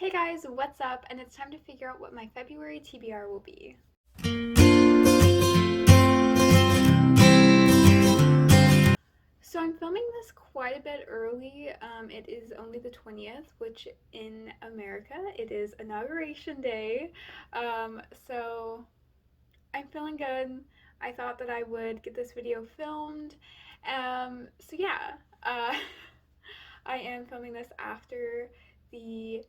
Hey guys, what's up? And it's time to figure out what my February TBR will be. So I'm filming this quite a bit early. It is only the 20th, which in America it is Inauguration Day. So I'm feeling good. I thought that I would get this video filmed. So yeah, I am filming this after the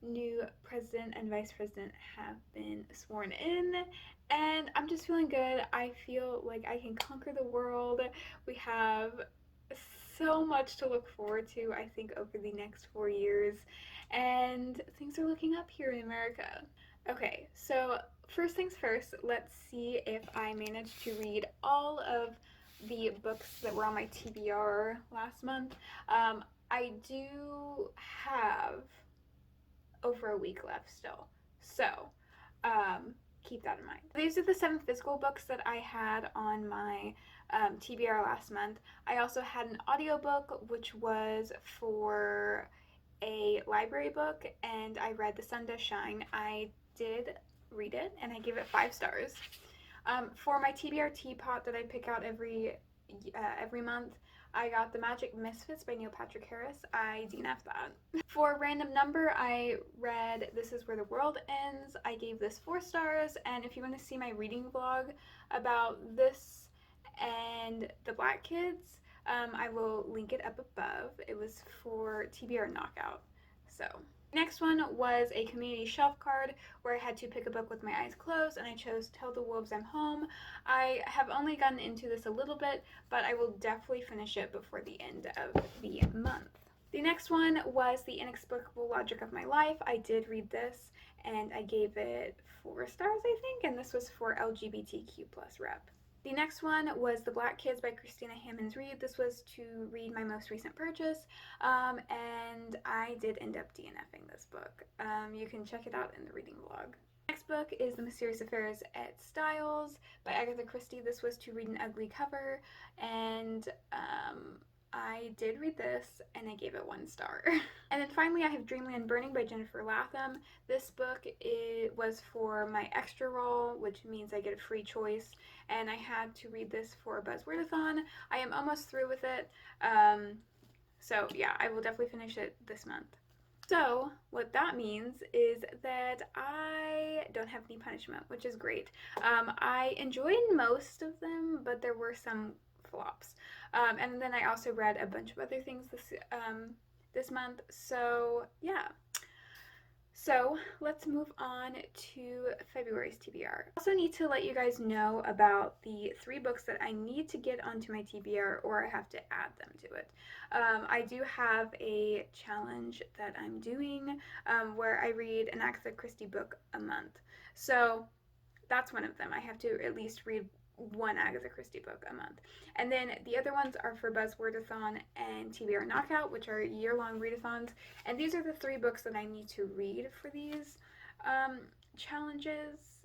new president and vice president have been sworn in, and I'm just feeling good. I feel like I can conquer the world. We have so much to look forward to, I think, over the next 4 years, and things are looking up here in America. Okay, so first things first, let's see if I managed to read all of the books that were on my TBR last month. I do have over a week left still, so keep that in mind. These are the 7 physical books that I had on my TBR last month. I also had an audiobook, which was for a library book, and I read The Sun Does Shine. I did read it, and I gave it 5 stars. For my TBR teapot that I pick out every month, I got The Magic Misfits by Neil Patrick Harris. I DNF'd that. For random number, I read This Is Where the World Ends. I gave this 4 stars, and if you want to see my reading vlog about this and The Black Kids, I will link it up above. It was for TBR Knockout. So next one was a community shelf card where I had to pick a book with my eyes closed, and I chose Tell the Wolves I'm Home. I have only gotten into this a little bit, but I will definitely finish it before the end of the month. The next one was The Inexplicable Logic of My Life. I did read this, and I gave it 4 stars, I think, and this was for LGBTQ+ rep. The next one was The Black Kids by Christina Hammonds Reed. This was to read my most recent purchase, and I did end up DNFing this book. You can check it out in the reading vlog. Next book is The Mysterious Affairs at Styles by Agatha Christie. This was to read an ugly cover, and I did read this, and I gave it 1 star. And then finally I have Dreamland Burning by Jennifer Latham. This book was for my extra roll, which means I get a free choice, and I had to read this for a Buzzwordathon. I am almost through with it, so yeah, I will definitely finish it this month. So what that means is that I don't have any punishment, which is great. I enjoyed most of them, but there were some flops. And then I also read a bunch of other things this month. So yeah. So let's move on to February's TBR. I also need to let you guys know about the 3 books that I need to get onto my TBR, or I have to add them to it. I do have a challenge that I'm doing where I read an Agatha Christie book a month. So that's one of them. I have to at least read 1 Agatha Christie book a month. And then the other ones are for Buzzwordathon and TBR Knockout, which are year-long readathons. And these are the 3 books that I need to read for these challenges.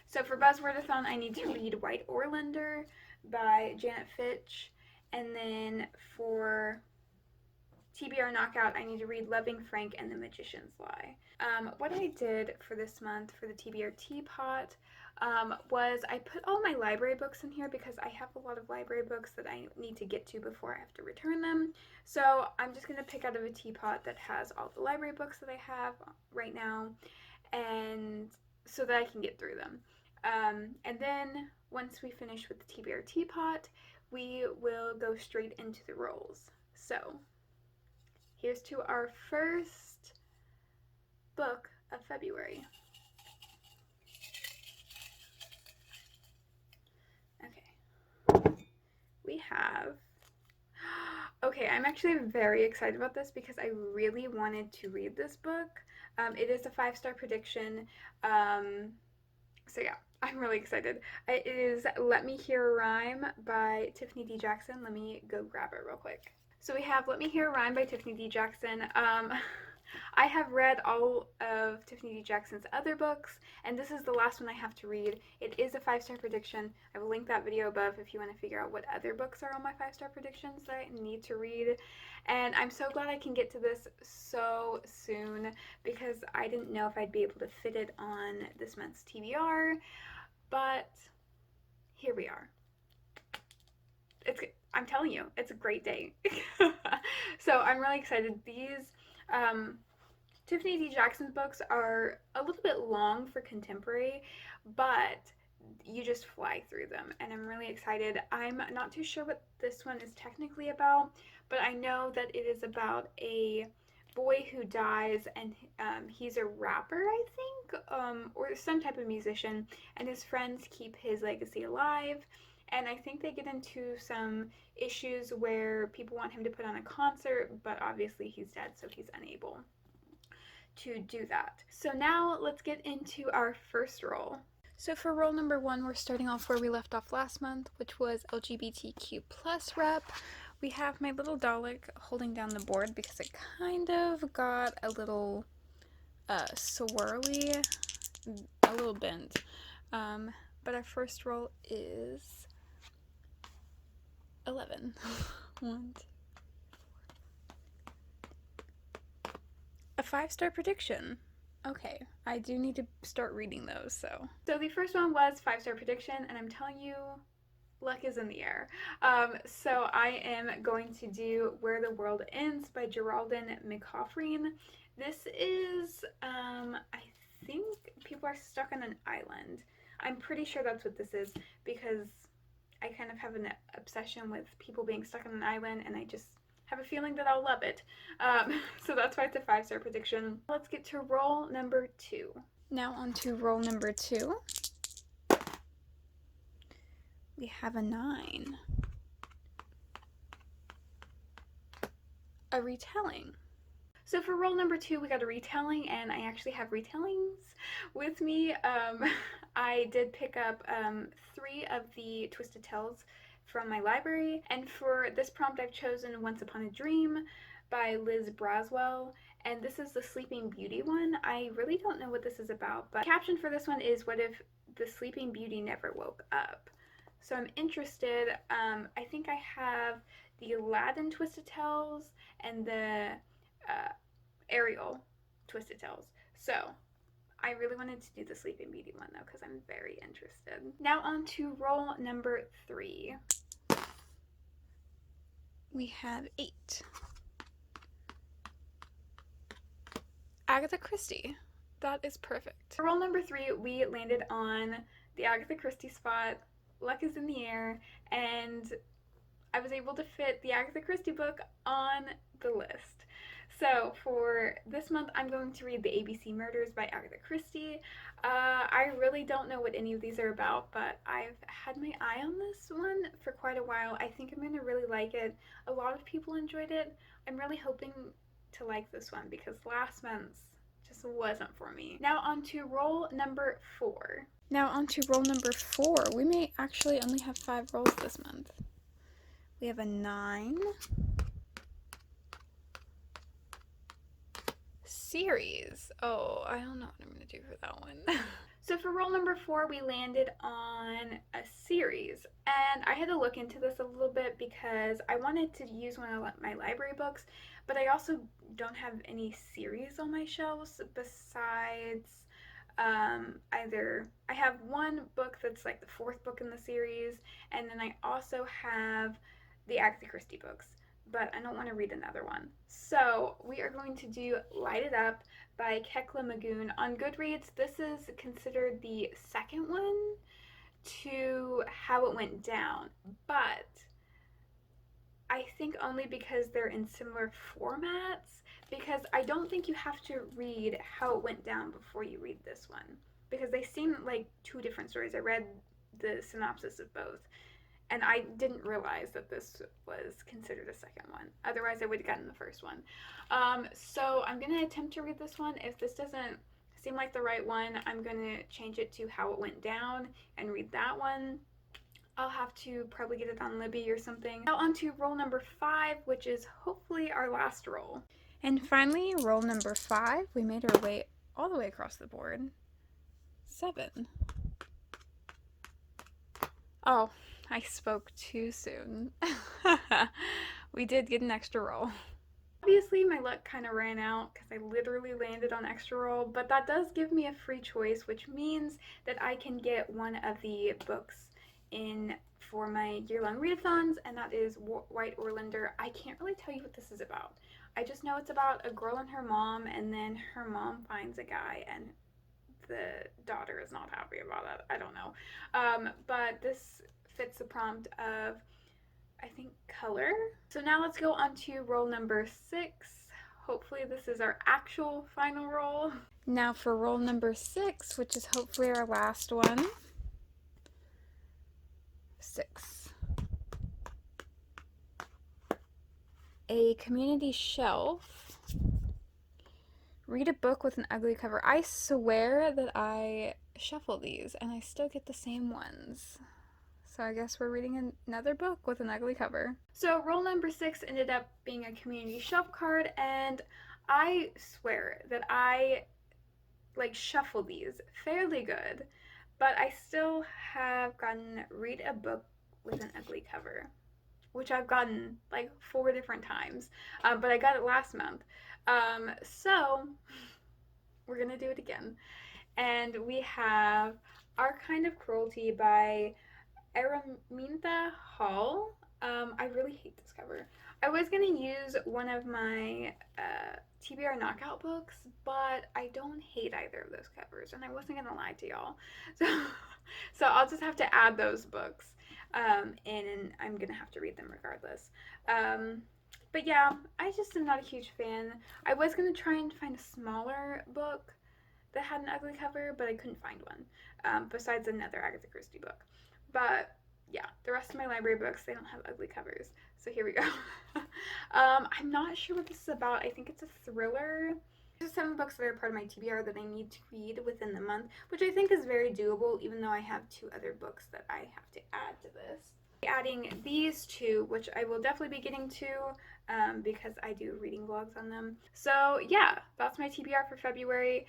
So for Buzzwordathon, I need to read White Orlander by Janet Fitch. And then for TBR Knockout, I need to read Loving Frank and The Magician's Lie. What I did for this month for the TBR Teapot was I put all my library books in here because I have a lot of library books that I need to get to before I have to return them. So I'm just going to pick out of a teapot that has all the library books that I have right now, and so that I can get through them. And then once we finish with the TBR Teapot, we will go straight into the rolls. So here's to our first book of February. Okay. We have... Okay, I'm actually very excited about this because I really wanted to read this book. It is a 5-star prediction. So yeah, I'm really excited. It is Let Me Hear a Rhyme by Tiffany D. Jackson. Let me go grab it real quick. So we have Let Me Hear a Rhyme by Tiffany D. Jackson. I have read all of Tiffany D. Jackson's other books, and this is the last one I have to read. It is a 5-star prediction. I will link that video above if you want to figure out what other books are on my 5-star predictions that I need to read. And I'm so glad I can get to this so soon because I didn't know if I'd be able to fit it on this month's TBR, but here we are. I'm telling you, it's a great day. So I'm really excited. These Tiffany D. Jackson's books are a little bit long for contemporary, but you just fly through them, and I'm really excited. I'm not too sure what this one is technically about, but I know that it is about a boy who dies, and he's a rapper, I think, or some type of musician, and his friends keep his legacy alive. And I think they get into some issues where people want him to put on a concert, but obviously he's dead, so he's unable to do that. So now let's get into our first role. So for role number 1, we're starting off where we left off last month, which was LGBTQ plus rep. We have my little Dalek holding down the board because it kind of got a little swirly, a little bent. But our first role is 11. 1, 2. A 5-star prediction. Okay, I do need to start reading those, so. So the first one was 5-star prediction, and I'm telling you, luck is in the air. So I am going to do Where the World Ends by Geraldine McCaffrey. This is, I think people are stuck on an island. I'm pretty sure that's what this is because I kind of have an obsession with people being stuck on an island, and I just have a feeling that I'll love it. So that's why it's a 5-star prediction. Let's get to role number 2. Now on to role number 2. We have a 9. A retelling. So for role number 2, we got a retelling, and I actually have retellings with me. I did pick up 3 of the Twisted Tales from my library, and for this prompt I've chosen Once Upon a Dream by Liz Braswell, and this is the Sleeping Beauty one. I really don't know what this is about, but the caption for this one is, what if the Sleeping Beauty never woke up? So I'm interested. I think I have the Aladdin Twisted Tales and the Ariel Twisted Tales. So I really wanted to do the Sleeping Beauty one though because I'm very interested. Now on to role number 3. We have 8. Agatha Christie. That is perfect. For role number 3, we landed on the Agatha Christie spot. Luck is in the air, and I was able to fit the Agatha Christie book on the list. So for this month, I'm going to read The ABC Murders by Agatha Christie. I really don't know what any of these are about, but I've had my eye on this one for quite a while. I think I'm going to really like it. A lot of people enjoyed it. I'm really hoping to like this one because last month's just wasn't for me. Now on to role number 4. We may actually only have 5 roles this month. We have a 9. Series. Oh, I don't know what I'm going to do for that one. So for role number 4, we landed on a series, and I had to look into this a little bit because I wanted to use one of my library books, but I also don't have any series on my shelves besides either I have one book that's like the 4th book in the series, and then I also have the Agatha Christie books, but I don't want to read another one. So we are going to do Light It Up by Kekla Magoon. On Goodreads, this is considered the second one to How It Went Down, but I think only because they're in similar formats, because I don't think you have to read How It Went Down before you read this one, because they seem like 2 different stories. I read the synopsis of both, and I didn't realize that this was considered a second one. Otherwise, I would have gotten the first one. So I'm going to attempt to read this one. If this doesn't seem like the right one, I'm going to change it to How It Went Down and read that one. I'll have to probably get it on Libby or something. Now on to role number 5, which is hopefully our last role. And finally, roll number 5. We made our way all the way across the board. 7. Oh, I spoke too soon. We did get an extra roll. Obviously, my luck kind of ran out because I literally landed on extra roll, but that does give me a free choice, which means that I can get one of the books in for my year-long readathons, and that is White Orlander. I can't really tell you what this is about. I just know it's about a girl and her mom, and then her mom finds a guy, and the daughter is not happy about it. I don't know. But this fits the prompt of, I think, color. So now let's go on to roll number 6. Hopefully this is our actual final roll. Now for roll number 6, which is hopefully our last one. 6. A community shelf. Read a book with an ugly cover. I swear that I shuffle these and I still get the same ones. So I guess we're reading another book with an ugly cover. So roll number 6 ended up being a community shelf card, and I swear that I shuffle these fairly good, but I still have gotten read a book with an ugly cover, which I've gotten like 4 different times, but I got it last month. So we're gonna do it again. And we have Our Kind of Cruelty by Araminta Hall. I really hate this cover. I was gonna use one of my TBR knockout books, but I don't hate either of those covers, and I wasn't gonna lie to y'all. So I'll just have to add those books in, and I'm gonna have to read them regardless. But yeah, I just am not a huge fan. I was gonna try and find a smaller book that had an ugly cover, but I couldn't find one, besides another Agatha Christie book. But yeah, the rest of my library books, they don't have ugly covers. So here we go. I'm not sure what this is about. I think it's a thriller. There's 7 books that are part of my TBR that I need to read within the month, which I think is very doable, even though I have 2 other books that I have to add to this. Adding these 2, which I will definitely be getting to because I do reading vlogs on them. So yeah, that's my TBR for February.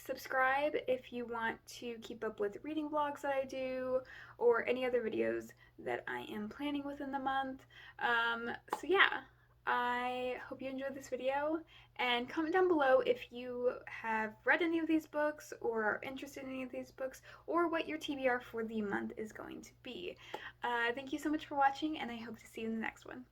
Subscribe if you want to keep up with reading vlogs that I do or any other videos that I am planning within the month. So yeah, I hope you enjoyed this video, and comment down below if you have read any of these books or are interested in any of these books, or what your TBR for the month is going to be. Thank you so much for watching, and I hope to see you in the next one.